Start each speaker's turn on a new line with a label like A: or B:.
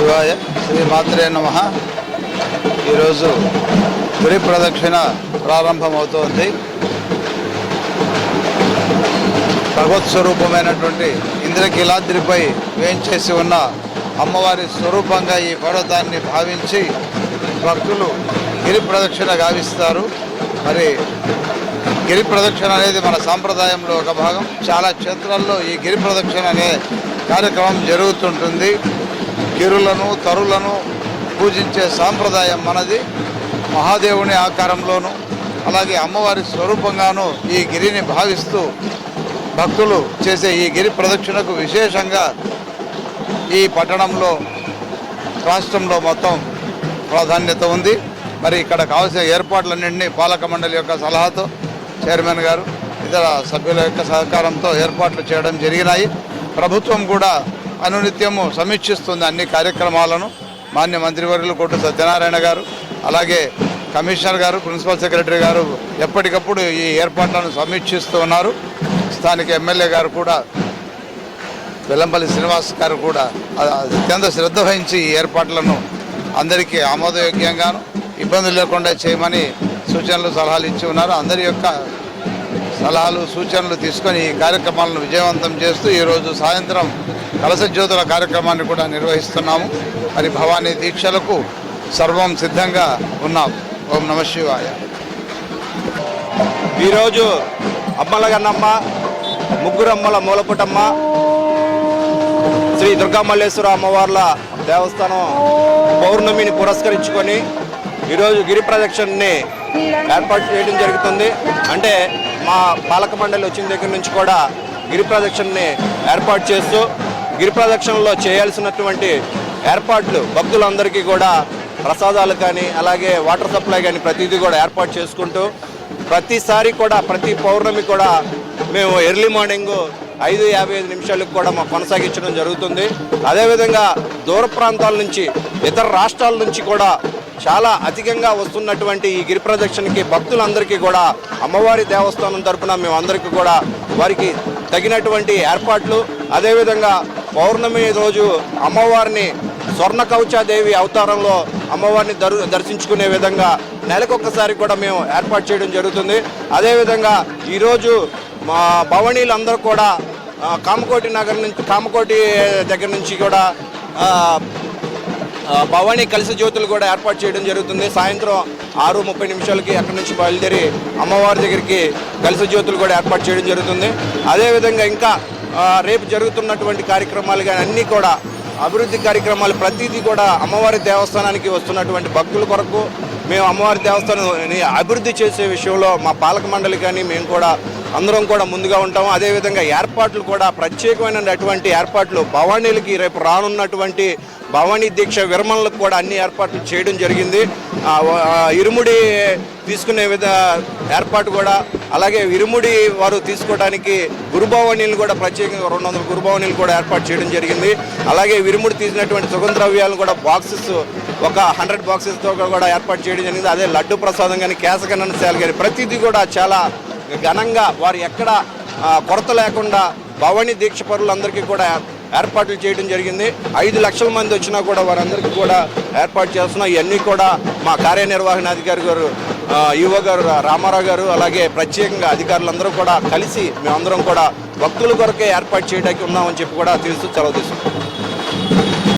A: శివాయ శ్రీ మాత్రే నమః. ఈరోజు గిరి ప్రదక్షిణ ప్రారంభమవుతోంది. భగవత్ స్వరూపమైనటువంటి ఇంద్రకీలాద్రిపై వేంచేసి ఉన్న అమ్మవారి స్వరూపంగా ఈ పర్వతాన్ని భావించి భక్తులు గిరి ప్రదక్షిణ గావిస్తారు. మరి గిరి ప్రదక్షిణ అనేది మన సాంప్రదాయంలో ఒక భాగం. చాలా క్షేత్రాల్లో ఈ గిరి ప్రదక్షిణ అనే కార్యక్రమం జరుగుతుంటుంది. గిరులను తరులను పూజించే సాంప్రదాయం మనది. మహాదేవుని ఆకారంలోనూ అలాగే అమ్మవారి స్వరూపంగాను ఈ గిరిని భావిస్తూ భక్తులు చేసే ఈ గిరి ప్రదక్షిణకు విశేషంగా ఈ పట్టణంలో రాష్ట్రంలో మొత్తం ప్రాధాన్యత ఉంది. మరి ఇక్కడ కావాల్సిన ఏర్పాట్లన్నింటినీ పాలక మండలి యొక్క సలహాతో చైర్మన్ గారు ఇతర సభ్యుల యొక్క సహకారంతో ఏర్పాట్లు చేయడం జరిగినాయి. ప్రభుత్వం కూడా అనునిత్యము సమీక్షిస్తుంది అన్ని కార్యక్రమాలను. మాన్య మంత్రివర్యులు కోట సత్యనారాయణ గారు అలాగే కమిషనర్ గారు ప్రిన్సిపల్ సెక్రటరీ గారు ఎప్పటికప్పుడు ఈ ఏర్పాట్లను సమీక్షిస్తూ ఉన్నారు. స్థానిక ఎమ్మెల్యే గారు కూడా వెల్లంపల్లి శ్రీనివాస్ గారు కూడా అత్యంత శ్రద్ధ వహించి ఈ ఏర్పాట్లను అందరికీ ఆమోదయోగ్యంగాను ఇబ్బందులు లేకుండా చేయమని సూచనలు సలహాలు ఇచ్చి ఉన్నారు. అందరి యొక్క సలహాలు సూచనలు తీసుకొని ఈ కార్యక్రమాలను విజయవంతం చేస్తూ ఈరోజు సాయంత్రం కలశ జ్యోతుల కార్యక్రమాన్ని కూడా నిర్వహిస్తున్నాము. మరి భవానీ దీక్షలకు సర్వం సిద్ధంగా ఉన్నాం. ఓం నమ శివాయ.
B: ఈరోజు అమ్మల గన్నమ్మ, ముగ్గురమ్మల మూలపుటమ్మ, శ్రీ దుర్గామల్లేశ్వర అమ్మవార్ల దేవస్థానం పౌర్ణమిని పురస్కరించుకొని ఈరోజు గిరి ప్రదక్షిణని ఏర్పాటు చేయడం జరుగుతుంది. అంటే మా పాలక మండలి వచ్చిన దగ్గర నుంచి కూడా గిరి ప్రదక్షిణని ఏర్పాటు చేస్తూ గిరి ప్రదక్షిణలో చేయాల్సినటువంటి ఏర్పాట్లు భక్తులందరికీ కూడా ప్రసాదాలు కానీ అలాగే వాటర్ సప్లై కానీ ప్రతిదీ కూడా ఏర్పాటు చేసుకుంటూ ప్రతిసారి కూడా ప్రతి పౌర్ణమి కూడా మేము ఎర్లీ మార్నింగ్ 5:55 కూడా మాకు కొనసాగించడం జరుగుతుంది. అదేవిధంగా దూర ప్రాంతాల నుంచి ఇతర రాష్ట్రాల నుంచి కూడా చాలా అధికంగా వస్తున్నటువంటి ఈ గిరి ప్రదక్షిణకి భక్తులందరికీ కూడా అమ్మవారి దేవస్థానం తరఫున మేమందరికీ కూడా వారికి తగినటువంటి ఏర్పాట్లు, అదేవిధంగా పౌర్ణమి రోజు అమ్మవారిని స్వర్ణ కవచాదేవి అవతారంలో అమ్మవారిని దర్శించుకునే విధంగా నెలకొకసారి కూడా మేము ఏర్పాటు చేయడం జరుగుతుంది. అదేవిధంగా ఈరోజు మా భవనీలందరూ కూడా కామకోటి దగ్గర నుంచి కూడా భవానీ కలశ జ్యోతులు కూడా ఏర్పాటు చేయడం జరుగుతుంది. సాయంత్రం 6:30 అక్కడి నుంచి బయలుదేరి అమ్మవారి దగ్గరికి కలశ జ్యోతులు కూడా ఏర్పాటు చేయడం జరుగుతుంది. అదేవిధంగా ఇంకా రేపు జరుగుతున్నటువంటి కార్యక్రమాలు కానీ అన్నీ కూడా అభివృద్ధి కార్యక్రమాలు ప్రతిదీ కూడా అమ్మవారి దేవస్థానానికి వస్తున్నటువంటి భక్తుల కొరకు మేము అమ్మవారి దేవస్థానాన్ని అభివృద్ధి చేసే విషయంలో మా పాలక మండలి కానీ మేము కూడా అందరం కూడా ముందుగా ఉంటాము. అదేవిధంగా ఏర్పాట్లు కూడా ప్రత్యేకమైనటువంటి ఏర్పాట్లు భవానీలకి రేపు రానున్నటువంటి భవానీ దీక్ష విరమణలకు కూడా అన్ని ఏర్పాట్లు చేయడం జరిగింది. ఇరుముడి తీసుకునే ఏర్పాటు కూడా అలాగే ఇరుముడి వారు తీసుకోవడానికి గురుభవానీలు కూడా ప్రత్యేకంగా 200 గురుభవానీలు కూడా ఏర్పాటు చేయడం జరిగింది. అలాగే విరుముడి తీసినటువంటి సుగంధద్రవ్యాలను కూడా బాక్సెస్ ఒక 100 బాక్సెస్తో కూడా ఏర్పాటు చేయడం జరిగింది. అదే లడ్డు ప్రసాదం కానీ కేశకన్నశాలు కానీ ప్రతిదీ కూడా చాలా ఘనంగా వారు ఎక్కడ కొరత లేకుండా భవానీ దీక్ష పరులందరికీ కూడా ఏర్పాట్లు చేయడం జరిగింది. 5 లక్షల మంది వచ్చినా కూడా వారందరికీ కూడా ఏర్పాటు చేస్తున్నాం. ఇవన్నీ కూడా మా కార్యనిర్వహణాధికారి గారు ఈవో గారు రామారావు గారు అలాగే ప్రత్యేకంగా అధికారులందరూ కూడా కలిసి మేమందరం కూడా భక్తుల కొరకే ఏర్పాటు చేయడానికి ఉన్నామని చెప్పి కూడా తెలుస్తూ సెలవు తీసుకుంటాం.